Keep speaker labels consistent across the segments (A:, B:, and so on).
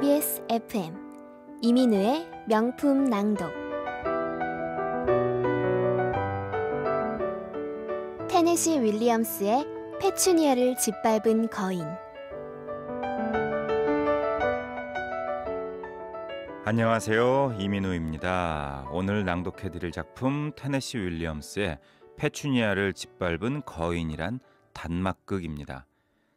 A: MBS FM 이민우의 명품 낭독. 테네시 윌리엄스의 페추니아를 짓밟은 거인.
B: 안녕하세요, 이민우입니다. 오늘 낭독해드릴 작품 테네시 윌리엄스의 페추니아를 짓밟은 거인이란 단막극입니다.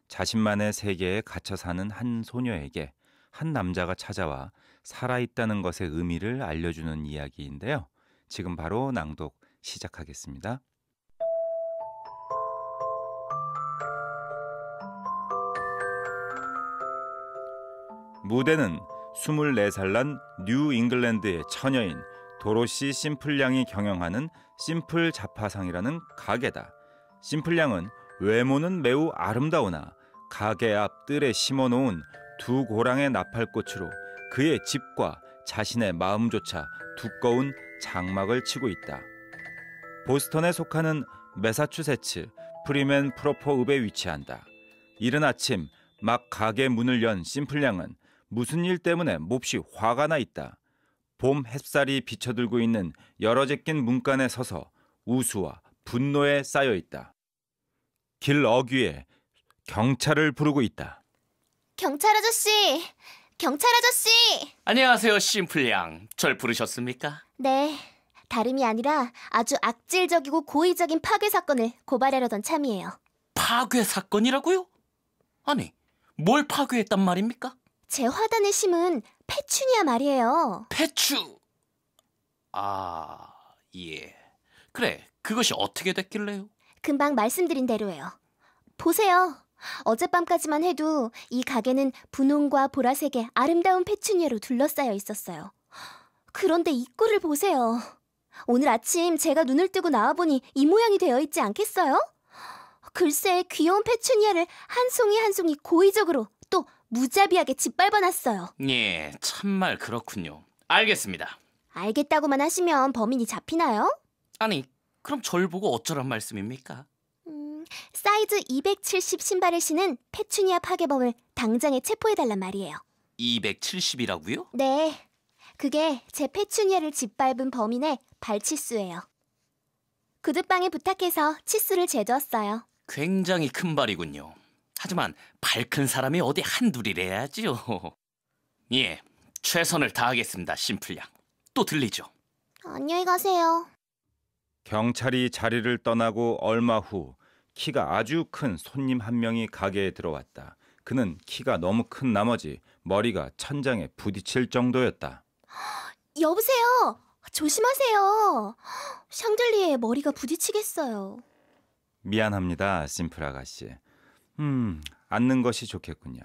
B: 자신만의 세계에 갇혀 사는 한 소녀에게 한 남자가 찾아와 살아있다는 것의 의미를 알려주는 이야기인데요. 지금 바로 낭독 시작하겠습니다. 무대는 24살 난 뉴 잉글랜드의 처녀인 도로시 심플양이 경영하는 심플 잡화상이라는 가게다. 심플양은 외모는 매우 아름다우나 가게 앞 뜰에 심어놓은 두 고랑의 나팔꽃으로 그의 집과 자신의 마음조차 두꺼운 장막을 치고 있다. 보스턴에 속하는 매사추세츠 프리맨 프로포읍에 위치한다. 이른 아침 막 가게 문을 연 심플양은 무슨 일 때문에 몹시 화가 나 있다. 봄 햇살이 비쳐들고 있는 여러 제낀 문간에 서서 우수와 분노에 쌓여 있다. 길 어귀에 경찰을 부르고 있다.
A: 경찰 아저씨! 경찰 아저씨!
C: 안녕하세요, 심플양. 절 부르셨습니까?
A: 네, 다름이 아니라 아주 악질적이고 고의적인 파괴 사건을 고발하려던 참이에요.
C: 파괴 사건이라고요? 아니, 뭘 파괴했단 말입니까?
A: 제 화단에 심은 페추니아 말이에요.
C: 배추! 예. 그래, 그것이 어떻게 됐길래요?
A: 금방 말씀드린 대로예요. 보세요. 어젯밤까지만 해도 이 가게는 분홍과 보라색의 아름다운 페추니아로 둘러싸여 있었어요. 그런데 이 꼴을 보세요. 오늘 아침 제가 눈을 뜨고 나와보니 이 모양이 되어 있지 않겠어요? 글쎄, 귀여운 페추니아를 한 송이 한 송이 고의적으로 또 무자비하게 짓밟아놨어요.
C: 예, 참말 그렇군요. 알겠습니다.
A: 알겠다고만 하시면 범인이 잡히나요?
C: 아니, 그럼 절 보고 어쩌란 말씀입니까?
A: 사이즈 270 신발을 신은 페추니아 파괴범을 당장에 체포해달란 말이에요.
C: 270이라고요?
A: 네, 그게 제 페추니아를 짓밟은 범인의 발치수예요. 구두방에 부탁해서 치수를 재두었어요.
C: 굉장히 큰 발이군요. 하지만 발 큰 사람이 어디 한둘이래야지요. 예, 최선을 다하겠습니다, 심플양. 또 들리죠?
A: 안녕히 가세요.
B: 경찰이 자리를 떠나고 얼마 후 키가 아주 큰 손님 한 명이 가게에 들어왔다. 그는 키가 너무 큰 나머지 머리가 천장에 부딪힐 정도였다.
A: 여보세요. 조심하세요. 샹들리에 머리가 부딪히겠어요.
B: 미안합니다, 심플 아가씨. 앉는 것이 좋겠군요.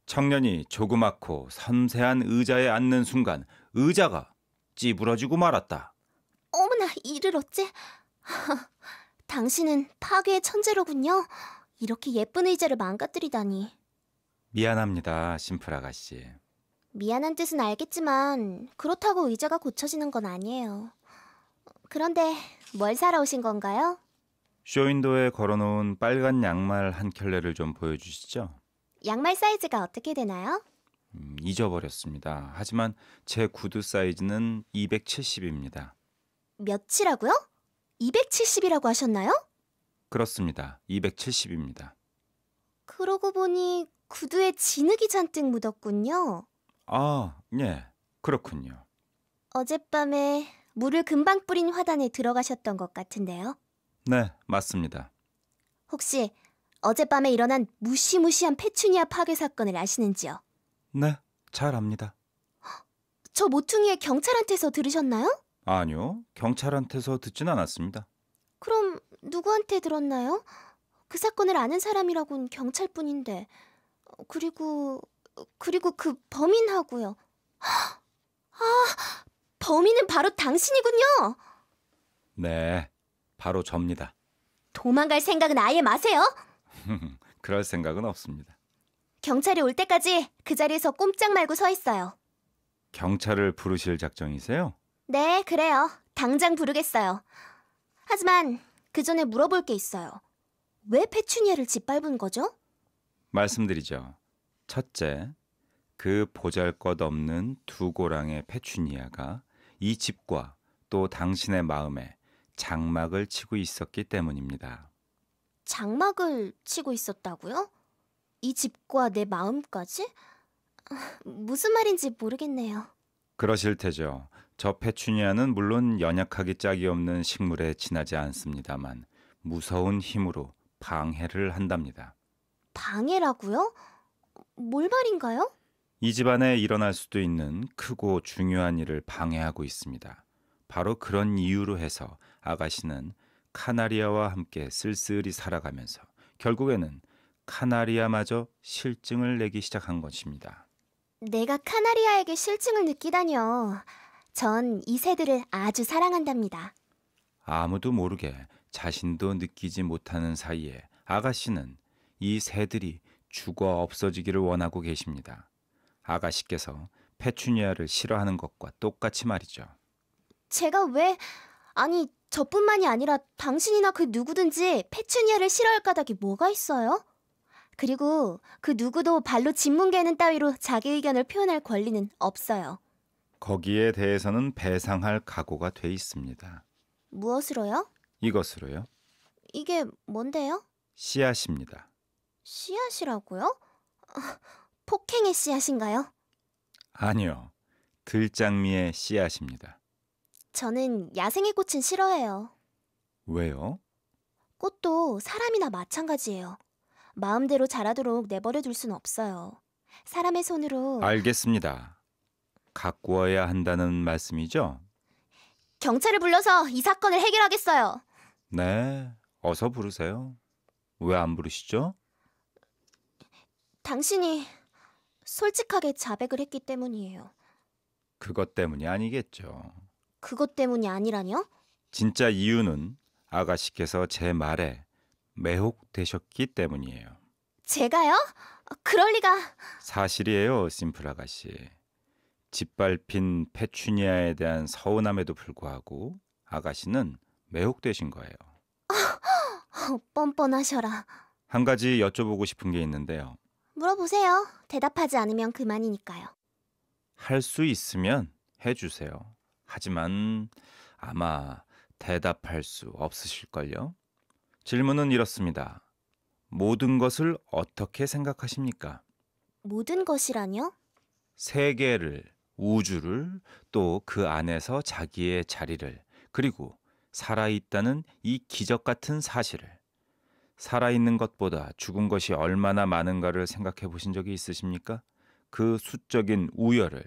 B: 청년이 조그맣고 섬세한 의자에 앉는 순간 의자가 찌부러지고 말았다.
A: 어머나, 이를 어째? 당신은 파괴의 천재로군요. 이렇게 예쁜 의자를 망가뜨리다니.
B: 미안합니다, 심플 아가씨.
A: 미안한 뜻은 알겠지만 그렇다고 의자가 고쳐지는 건 아니에요. 그런데 뭘 사러 오신 건가요?
B: 쇼윈도에 걸어놓은 빨간 양말 한 켤레를 좀 보여주시죠.
A: 양말 사이즈가 어떻게 되나요?
B: 잊어버렸습니다. 하지만 제 구두 사이즈는 270입니다.
A: 몇이라고요? 270이라고 하셨나요?
B: 그렇습니다. 270입니다.
A: 그러고 보니 구두에 진흙이 잔뜩 묻었군요.
B: 예, 그렇군요.
A: 어젯밤에 물을 금방 뿌린 화단에 들어가셨던 것 같은데요.
B: 네, 맞습니다.
A: 혹시 어젯밤에 일어난 무시무시한 페추니아 파괴 사건을 아시는지요?
B: 네, 잘 압니다.
A: 저 모퉁이에 경찰한테서 들으셨나요?
B: 아니요, 경찰한테서 듣진 않았습니다.
A: 그럼 누구한테 들었나요? 그 사건을 아는 사람이라곤 경찰뿐인데. 그리고 그 범인하고요. 범인은 바로 당신이군요.
B: 네, 바로 접니다.
A: 도망갈 생각은 아예 마세요.
B: 그럴 생각은 없습니다.
A: 경찰이 올 때까지 그 자리에서 꼼짝 말고 서 있어요.
B: 경찰을 부르실 작정이세요?
A: 네, 그래요. 당장 부르겠어요. 하지만 그 전에 물어볼 게 있어요. 왜 페추니아를 짓밟은 거죠?
B: 말씀드리죠. 첫째, 그 보잘것없는 두 고랑의 페추니아가 이 집과 또 당신의 마음에 장막을 치고 있었기 때문입니다.
A: 장막을 치고 있었다고요? 이 집과 내 마음까지? 무슨 말인지 모르겠네요.
B: 그러실 테죠. 저 페추니아는 물론 연약하기 짝이 없는 식물에 지나지 않습니다만 무서운 힘으로 방해를 한답니다.
A: 방해라고요? 뭘 말인가요?
B: 이 집안에 일어날 수도 있는 크고 중요한 일을 방해하고 있습니다. 바로 그런 이유로 해서 아가씨는 카나리아와 함께 쓸쓸히 살아가면서 결국에는 카나리아마저 실증을 내기 시작한 것입니다.
A: 내가 카나리아에게 실증을 느끼다니요. 전 이 새들을 아주 사랑한답니다.
B: 아무도 모르게 자신도 느끼지 못하는 사이에 아가씨는 이 새들이 죽어 없어지기를 원하고 계십니다. 아가씨께서 페추니아를 싫어하는 것과 똑같이 말이죠.
A: 제가 왜... 아니, 저뿐만이 아니라 당신이나 그 누구든지 페추니아를 싫어할 까닭이 뭐가 있어요? 그리고 그 누구도 발로 짓뭉개는 따위로 자기 의견을 표현할 권리는 없어요.
B: 거기에 대해서는 배상할 각오가 돼 있습니다.
A: 무엇으로요?
B: 이것으로요.
A: 이게 뭔데요?
B: 씨앗입니다.
A: 씨앗이라고요? 폭행의 씨앗인가요?
B: 아니요. 들장미의 씨앗입니다.
A: 저는 야생의 꽃은 싫어해요.
B: 왜요?
A: 꽃도 사람이나 마찬가지예요. 마음대로 자라도록 내버려 둘 수는 없어요. 사람의 손으로...
B: 알겠습니다. 가꾸어야 한다는 말씀이죠?
A: 경찰을 불러서 이 사건을 해결하겠어요.
B: 네, 어서 부르세요. 왜 안 부르시죠?
A: 당신이 솔직하게 자백을 했기 때문이에요.
B: 그것 때문이 아니겠죠.
A: 그것 때문이 아니라뇨?
B: 진짜 이유는 아가씨께서 제 말에 매혹되셨기 때문이에요.
A: 제가요? 그럴 리가...
B: 사실이에요, 심플 아가씨. 짓밟힌 페추니아에 대한 서운함에도 불구하고 아가씨는 매혹되신 거예요.
A: 뻔뻔하셔라.
B: 한 가지 여쭤보고 싶은 게 있는데요.
A: 물어보세요. 대답하지 않으면 그만이니까요.
B: 할 수 있으면 해주세요. 하지만 아마 대답할 수 없으실걸요? 질문은 이렇습니다. 모든 것을 어떻게 생각하십니까?
A: 모든 것이라뇨?
B: 세계를, 우주를, 또 그 안에서 자기의 자리를, 그리고 살아있다는 이 기적 같은 사실을. 살아있는 것보다 죽은 것이 얼마나 많은가를 생각해 보신 적이 있으십니까? 그 수적인 우열을,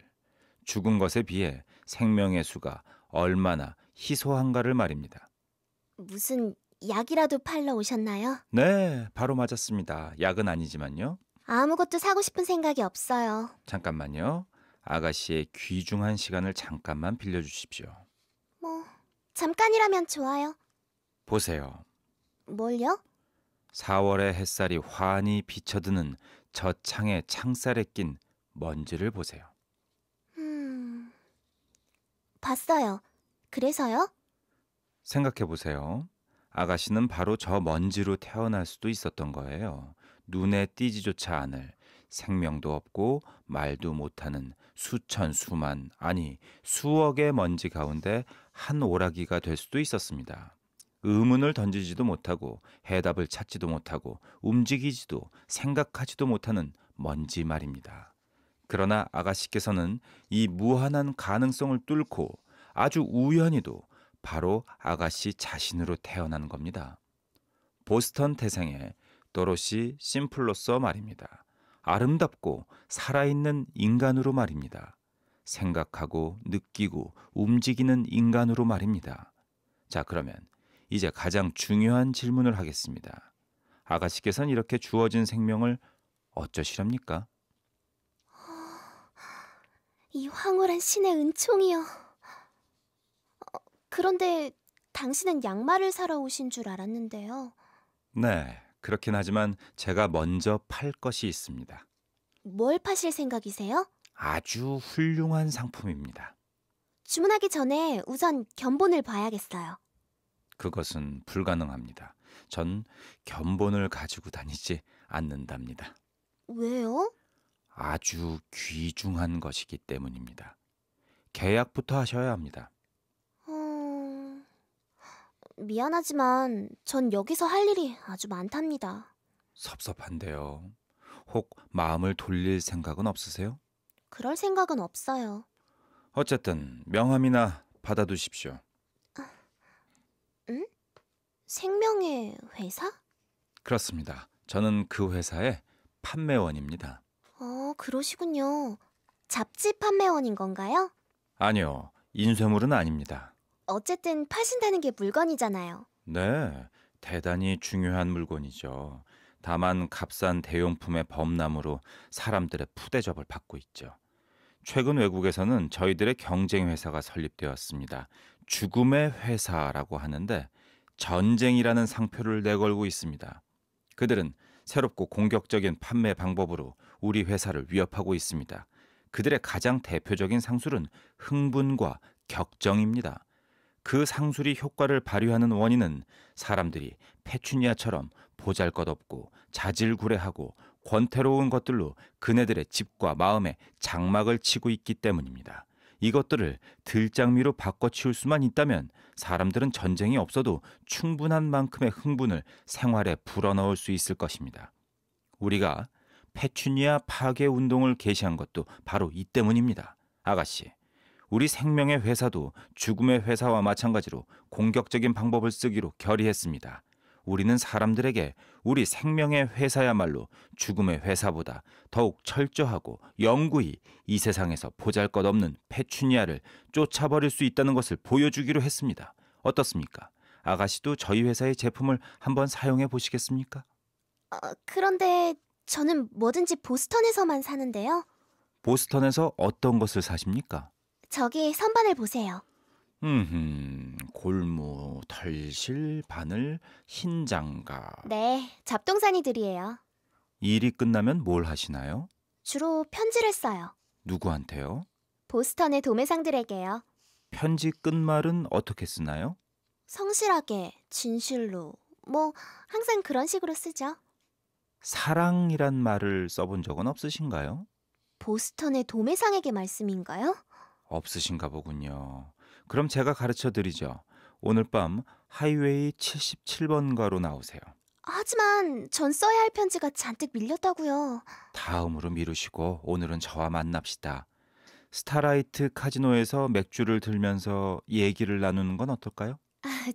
B: 죽은 것에 비해 생명의 수가 얼마나 희소한가를 말입니다.
A: 무슨 약이라도 팔러 오셨나요?
B: 네, 바로 맞았습니다. 약은 아니지만요.
A: 아무것도 사고 싶은 생각이 없어요.
B: 잠깐만요. 아가씨의 귀중한 시간을 잠깐만 빌려주십시오.
A: 뭐, 잠깐이라면 좋아요.
B: 보세요.
A: 뭘요?
B: 4월의 햇살이 환히 비쳐드는 저 창의 창살에 낀 먼지를 보세요.
A: 봤어요. 그래서요?
B: 생각해 보세요. 아가씨는 바로 저 먼지로 태어날 수도 있었던 거예요. 눈에 띄지조차 않을 생명도 없고 말도 못하는 수천 수만 아니 수억의 먼지 가운데 한 오라기가 될 수도 있었습니다. 의문을 던지지도 못하고 해답을 찾지도 못하고 움직이지도 생각하지도 못하는 먼지 말입니다. 그러나 아가씨께서는 이 무한한 가능성을 뚫고 아주 우연히도 바로 아가씨 자신으로 태어난 겁니다. 보스턴 태생의 도로시 심플로서 말입니다. 아름답고 살아있는 인간으로 말입니다. 생각하고 느끼고 움직이는 인간으로 말입니다. 자, 그러면 이제 가장 중요한 질문을 하겠습니다. 아가씨께서는 이렇게 주어진 생명을 어쩌시렵니까?
A: 이 황홀한 신의 은총이여. 그런데 당신은 양말을 사러 오신 줄 알았는데요.
B: 네, 그렇긴 하지만 제가 먼저 팔 것이 있습니다.
A: 뭘 파실 생각이세요?
B: 아주 훌륭한 상품입니다.
A: 주문하기 전에 우선 견본을 봐야겠어요.
B: 그것은 불가능합니다. 전 견본을 가지고 다니지 않는답니다.
A: 왜요?
B: 아주 귀중한 것이기 때문입니다. 계약부터 하셔야 합니다.
A: 미안하지만 전 여기서 할 일이 아주 많답니다.
B: 섭섭한데요. 혹 마음을 돌릴 생각은 없으세요?
A: 그럴 생각은 없어요.
B: 어쨌든 명함이나 받아두십시오.
A: 응? 생명의 회사?
B: 그렇습니다. 저는 그 회사의 판매원입니다.
A: 그러시군요. 잡지 판매원인 건가요?
B: 아니요, 인쇄물은 아닙니다.
A: 어쨌든 파신다는 게 물건이잖아요.
B: 네, 대단히 중요한 물건이죠. 다만 값싼 대용품의 범람으로 사람들의 푸대접을 받고 있죠. 최근 외국에서는 저희들의 경쟁 회사가 설립되었습니다. 죽음의 회사라고 하는데 전쟁이라는 상표를 내걸고 있습니다. 그들은 새롭고 공격적인 판매 방법으로 우리 회사를 위협하고 있습니다. 그들의 가장 대표적인 상술은 흥분과 격정입니다. 그 상술이 효과를 발휘하는 원인은 사람들이 페추니아처럼 보잘것없고 자질구레하고 권태로운 것들로 그네들의 집과 마음에 장막을 치고 있기 때문입니다. 이것들을 들장미로 바꿔치울 수만 있다면 사람들은 전쟁이 없어도 충분한 만큼의 흥분을 생활에 불어넣을 수 있을 것입니다. 우리가 페추니아 파괴 운동을 개시한 것도 바로 이 때문입니다. 아가씨, 우리 생명의 회사도 죽음의 회사와 마찬가지로 공격적인 방법을 쓰기로 결의했습니다. 우리는 사람들에게 우리 생명의 회사야말로 죽음의 회사보다 더욱 철저하고 영구히 이 세상에서 보잘것없는 페추니아를 쫓아버릴 수 있다는 것을 보여주기로 했습니다. 어떻습니까? 아가씨도 저희 회사의 제품을 한번 사용해 보시겠습니까?
A: 그런데 저는 뭐든지 보스턴에서만 사는데요.
B: 보스턴에서 어떤 것을 사십니까?
A: 저기 선반을 보세요.
B: 골무, 털실, 바늘, 흰 장갑.
A: 네, 잡동사니들이에요.
B: 일이 끝나면 뭘 하시나요?
A: 주로 편지를 써요.
B: 누구한테요?
A: 보스턴의 도매상들에게요.
B: 편지 끝말은 어떻게 쓰나요?
A: 성실하게, 진실로, 항상 그런 식으로 쓰죠.
B: 사랑이란 말을 써본 적은 없으신가요?
A: 보스턴의 도매상에게 말씀인가요?
B: 없으신가 보군요. 그럼 제가 가르쳐 드리죠. 오늘 밤 하이웨이 77번가로 나오세요.
A: 하지만 전 써야 할 편지가 잔뜩 밀렸다고요.
B: 다음으로 미루시고 오늘은 저와 만납시다. 스타라이트 카지노에서 맥주를 들면서 얘기를 나누는 건 어떨까요?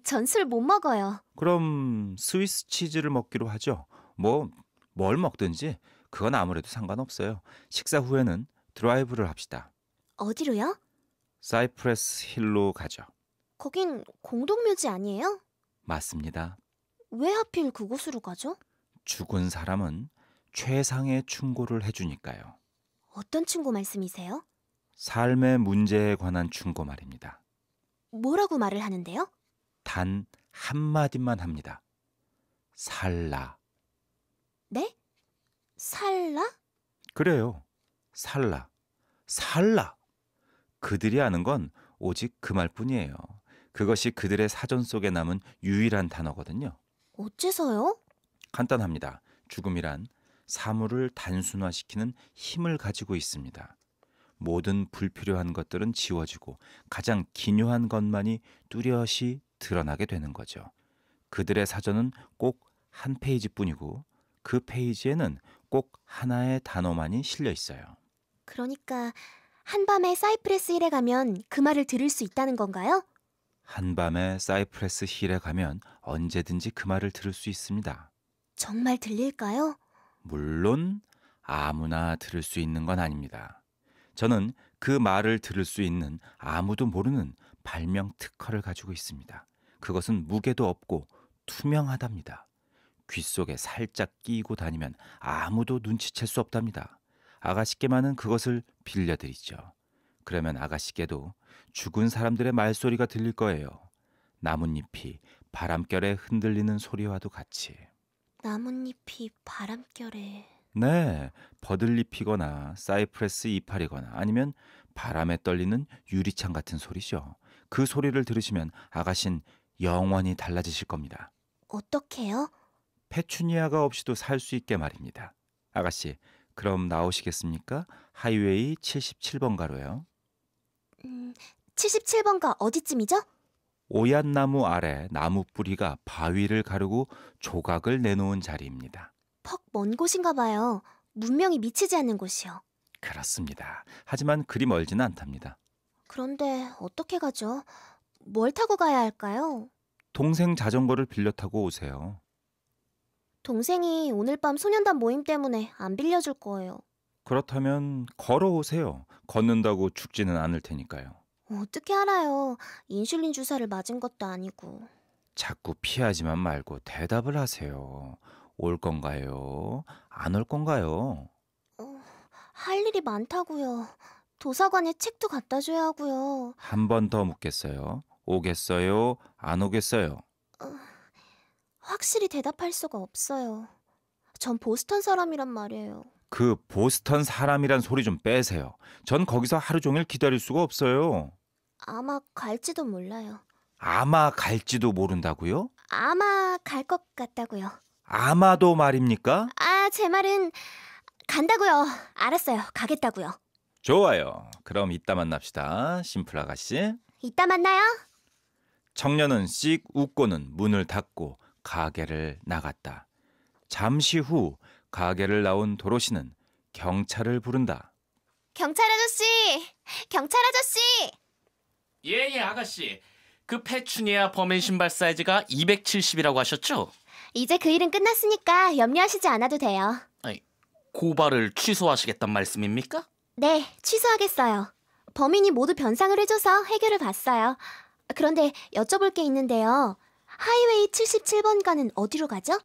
A: 전 술 못 먹어요.
B: 그럼 스위스 치즈를 먹기로 하죠. 뭘 먹든지 그건 아무래도 상관없어요. 식사 후에는 드라이브를 합시다.
A: 어디로요?
B: 사이프레스 힐로 가죠.
A: 거긴 공동묘지 아니에요?
B: 맞습니다.
A: 왜 하필 그곳으로 가죠?
B: 죽은 사람은 최상의 충고를 해주니까요.
A: 어떤 충고 말씀이세요?
B: 삶의 문제에 관한 충고 말입니다.
A: 뭐라고 말을 하는데요?
B: 단 한마디만 합니다. 살라.
A: 네? 살라?
B: 그래요. 살라. 살라. 그들이 아는 건 오직 그 말뿐이에요. 그것이 그들의 사전 속에 남은 유일한 단어거든요.
A: 어째서요?
B: 간단합니다. 죽음이란 사물을 단순화시키는 힘을 가지고 있습니다. 모든 불필요한 것들은 지워지고 가장 기묘한 것만이 뚜렷이 드러나게 되는 거죠. 그들의 사전은 꼭 한 페이지뿐이고 그 페이지에는 꼭 하나의 단어만이 실려 있어요.
A: 그러니까 한밤에 사이프레스 힐에 가면 그 말을 들을 수 있다는 건가요?
B: 한밤에 사이프레스 힐에 가면 언제든지 그 말을 들을 수 있습니다.
A: 정말 들릴까요?
B: 물론 아무나 들을 수 있는 건 아닙니다. 저는 그 말을 들을 수 있는 아무도 모르는 발명 특허를 가지고 있습니다. 그것은 무게도 없고 투명하답니다. 귀 속에 살짝 끼고 다니면 아무도 눈치챌 수 없답니다. 아가씨께만은 그것을 빌려드리죠. 그러면 아가씨께도 죽은 사람들의 말소리가 들릴 거예요. 나뭇잎이 바람결에 흔들리는 소리와도 같이.
A: 나뭇잎이 바람결에...
B: 네, 버들잎이거나 사이프레스 이파리거나 아니면 바람에 떨리는 유리창 같은 소리죠. 그 소리를 들으시면 아가씨는 영원히 달라지실 겁니다.
A: 어떻게요?
B: 페추니아가 없이도 살 수 있게 말입니다. 아가씨, 그럼 나오시겠습니까? 하이웨이 77번 가로요.
A: 77번가 어디쯤이죠?
B: 오얏나무 아래 나무 뿌리가 바위를 가르고 조각을 내놓은 자리입니다.
A: 퍽 먼 곳인가 봐요. 문명이 미치지 않는 곳이요.
B: 그렇습니다. 하지만 그리 멀지는 않답니다.
A: 그런데 어떻게 가죠? 뭘 타고 가야 할까요?
B: 동생 자전거를 빌려 타고 오세요.
A: 동생이 오늘 밤 소년단 모임 때문에 안 빌려줄 거예요.
B: 그렇다면 걸어오세요. 걷는다고 죽지는 않을 테니까요.
A: 어떻게 알아요? 인슐린 주사를 맞은 것도 아니고.
B: 자꾸 피하지만 말고 대답을 하세요. 올 건가요? 안 올 건가요?
A: 할 일이 많다고요. 도서관에 책도 갖다 줘야 하고요.
B: 한 번 더 묻겠어요. 오겠어요? 안 오겠어요?
A: 확실히 대답할 수가 없어요. 전 보스턴 사람이란 말이에요.
B: 그 보스턴 사람이란 소리 좀 빼세요. 전 거기서 하루 종일 기다릴 수가 없어요.
A: 아마 갈지도 몰라요.
B: 아마 갈지도 모른다고요?
A: 아마 갈 것 같다고요.
B: 아마도 말입니까?
A: 제 말은 간다고요. 알았어요. 가겠다고요.
B: 좋아요. 그럼 이따 만납시다. 심플 아가씨.
A: 이따 만나요.
B: 청년은 씩 웃고는 문을 닫고 가게를 나갔다. 잠시 후 가게를 나온 도로시는 경찰을 부른다.
A: 경찰 아저씨! 경찰 아저씨!
C: 예, 아가씨. 그 페추니아 범인 신발 사이즈가 270이라고 하셨죠?
A: 이제 그 일은 끝났으니까 염려하시지 않아도 돼요.
C: 아니, 고발을 취소하시겠단 말씀입니까?
A: 네, 취소하겠어요. 범인이 모두 변상을 해줘서 해결을 봤어요. 그런데 여쭤볼 게 있는데요. 하이웨이 77번가는 어디로 가죠?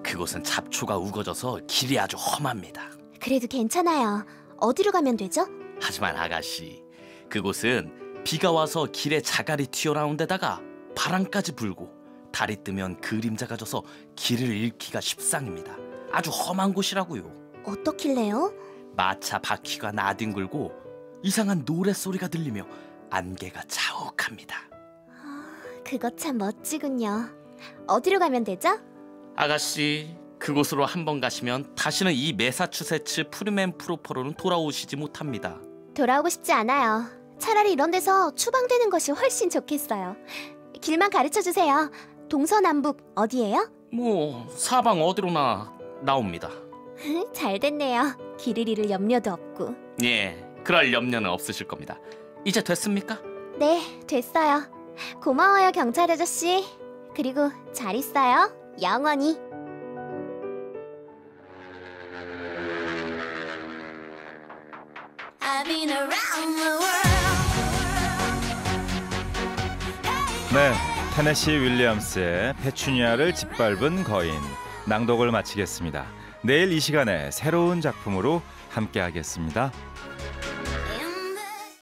C: 그곳은 잡초가 우거져서 길이 아주 험합니다.
A: 그래도 괜찮아요. 어디로 가면 되죠?
C: 하지만 아가씨, 그곳은 비가 와서 길에 자갈이 튀어나온 데다가 바람까지 불고 달이 뜨면 그림자가 져서 길을 잃기가 십상입니다. 아주 험한 곳이라고요.
A: 어떻길래요?
C: 마차 바퀴가 나뒹굴고 이상한 노랫소리가 들리며 안개가 자욱합니다.
A: 그거 참 멋지군요. 어디로 가면 되죠?
C: 아가씨, 그곳으로 한번 가시면 다시는 이 매사추세츠 프리맨 프로퍼로는 돌아오시지 못합니다.
A: 돌아오고 싶지 않아요. 차라리 이런 데서 추방되는 것이 훨씬 좋겠어요. 길만 가르쳐주세요. 동서남북 어디예요?
C: 뭐 사방 어디로나 나옵니다.
A: 잘 됐네요. 길을 잃을 염려도 없고.
C: 예, 그럴 염려는 없으실 겁니다. 이제 됐습니까?
A: 네, 됐어요. 고마워요, 경찰 아저씨. 그리고 잘 있어요. 영원히.
B: 네, 테네시 윌리엄스의 페추니아를 짓밟은 거인 낭독을 마치겠습니다. 내일 이 시간에 새로운 작품으로 함께하겠습니다.